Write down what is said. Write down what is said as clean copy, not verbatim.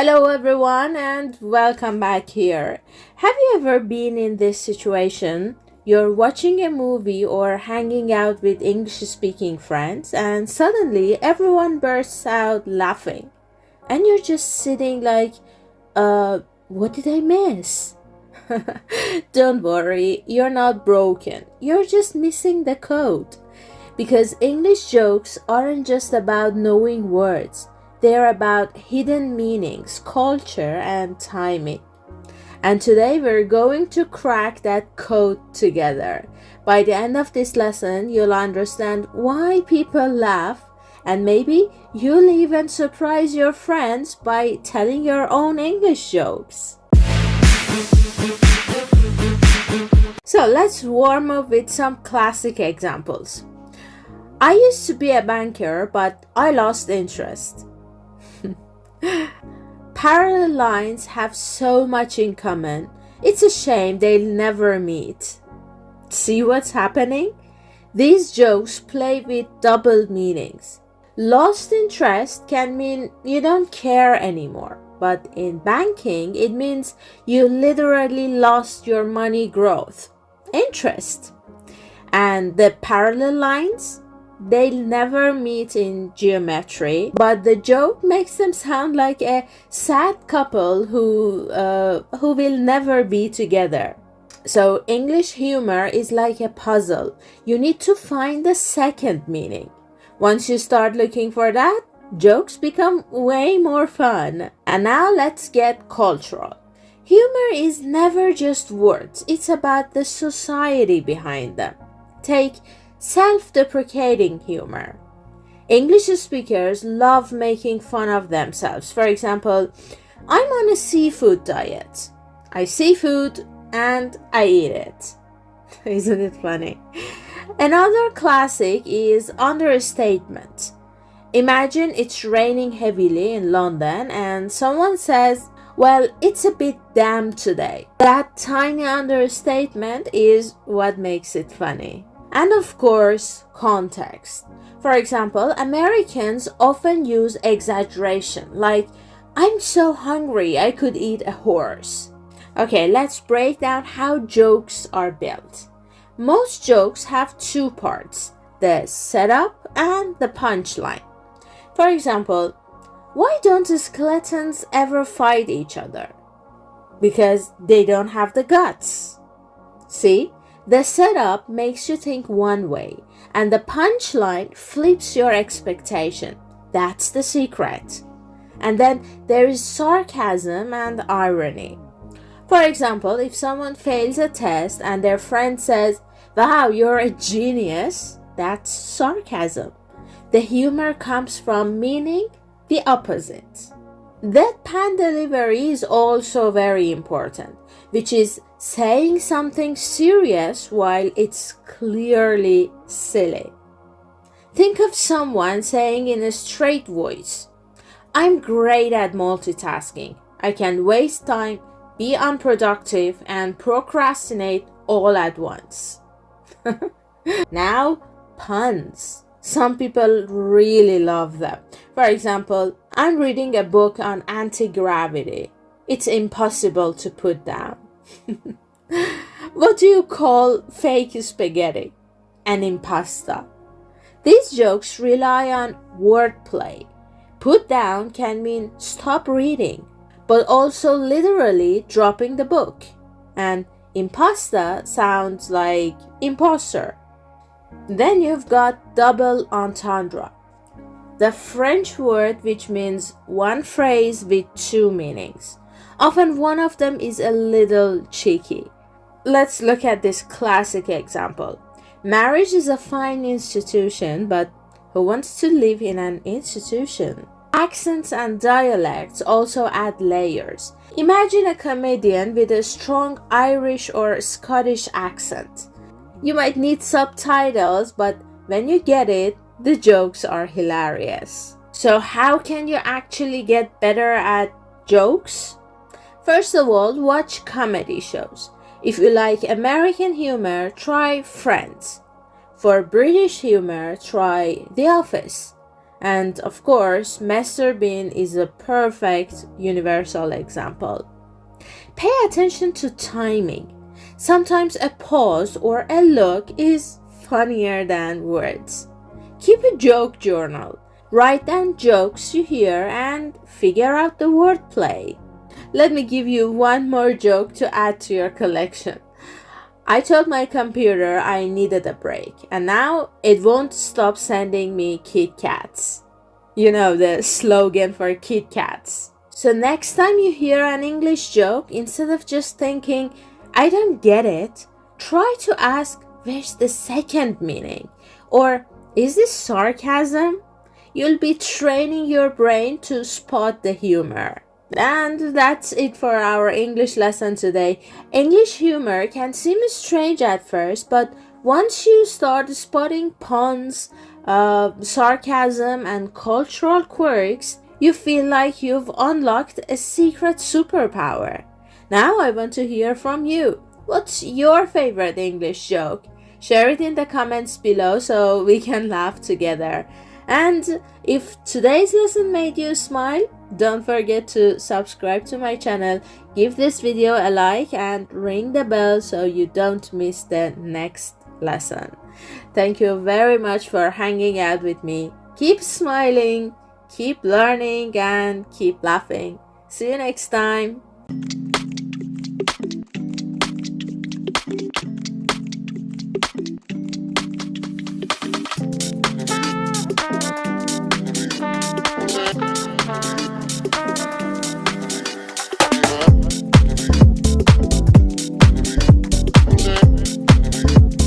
Hello, everyone, and welcome back here. Have you ever been in this situation? You're watching a movie or hanging out with English speaking friends, and suddenly everyone bursts out laughing, and you're just sitting like, what did I miss? Don't worry, you're not broken. You're just missing the code. Because English jokes aren't just about knowing words, they're about hidden meanings, culture, and timing. And today we're going to crack that code together. By the end of this lesson, you'll understand why people laugh, and maybe you'll even surprise your friends by telling your own English jokes. So let's warm up with some classic examples. I used to be a banker, but I lost interest. Parallel lines have so much in common. It's a shame they'll never meet. See what's happening? These jokes play with double meanings. Lost interest can mean you don't care anymore, but in banking, it means you literally lost your money growth, interest. And the parallel lines? They'll never meet in geometry, but the joke makes them sound like a sad couple who will never be together. So English humor is like a puzzle. You need to find the second meaning. Once you start looking for that, jokes become way more fun. And now let's get cultural. Humor is never just words. It's about the society behind them. Take self-deprecating humor. English speakers love making fun of themselves. For example, I'm on a seafood diet. I see food and I eat it. Isn't it funny? Another classic is understatement. Imagine it's raining heavily in London and someone says, well, it's a bit damp today. That tiny understatement is what makes it funny. And of course, context. For example, Americans often use exaggeration, like, I'm so hungry I could eat a horse. Okay, let's break down how jokes are built. Most jokes have two parts, the setup and the punchline. For example, why don't skeletons ever fight each other? Because they don't have the guts. See? The setup makes you think one way, and the punchline flips your expectation. That's the secret. And then there is sarcasm and irony. For example, if someone fails a test and their friend says, wow, you're a genius, that's sarcasm. The humor comes from meaning the opposite. Deadpan delivery is also very important, which is saying something serious while it's clearly silly. Think of someone saying in a straight voice, I'm great at multitasking. I can waste time, be unproductive, and procrastinate all at once. Now, puns. Some people really love them. For example, I'm reading a book on anti-gravity. It's impossible to put down. What do you call fake spaghetti? An impasta. These jokes rely on wordplay. Put down can mean stop reading, but also literally dropping the book. And impasta sounds like imposter. Then you've got double entendre, the French word which means one phrase with two meanings. Often one of them is a little cheeky. Let's look at this classic example. Marriage is a fine institution, but who wants to live in an institution? Accents and dialects also add layers. Imagine a comedian with a strong Irish or Scottish accent. You might need subtitles, but when you get it, the jokes are hilarious. So how can you actually get better at jokes? First of all, watch comedy shows. If you like American humor, try Friends. For British humor, try The Office. And of course, Mr. Bean is a perfect universal example. Pay attention to timing. Sometimes a pause or a look is funnier than words. Keep a joke journal. Write down jokes you hear and figure out the wordplay. Let me give you one more joke to add to your collection. I told my computer I needed a break, and now it won't stop sending me Kit Kats. You know, the slogan for Kit Kats. So next time you hear an English joke, instead of just thinking, I don't get it, try to ask, where's the second meaning? Or, is this sarcasm? You'll be training your brain to spot the humor. And that's it for our English lesson today. English humor can seem strange at first, but once you start spotting puns, sarcasm, and cultural quirks, you feel like you've unlocked a secret superpower. Now I want to hear from you. What's your favorite English joke? Share it in the comments below so we can laugh together. And if today's lesson made you smile, don't forget to subscribe to my channel, give this video a like, and ring the bell so you don't miss the next lesson. Thank you very much for hanging out with me. Keep smiling, keep learning, and keep laughing. See you next time.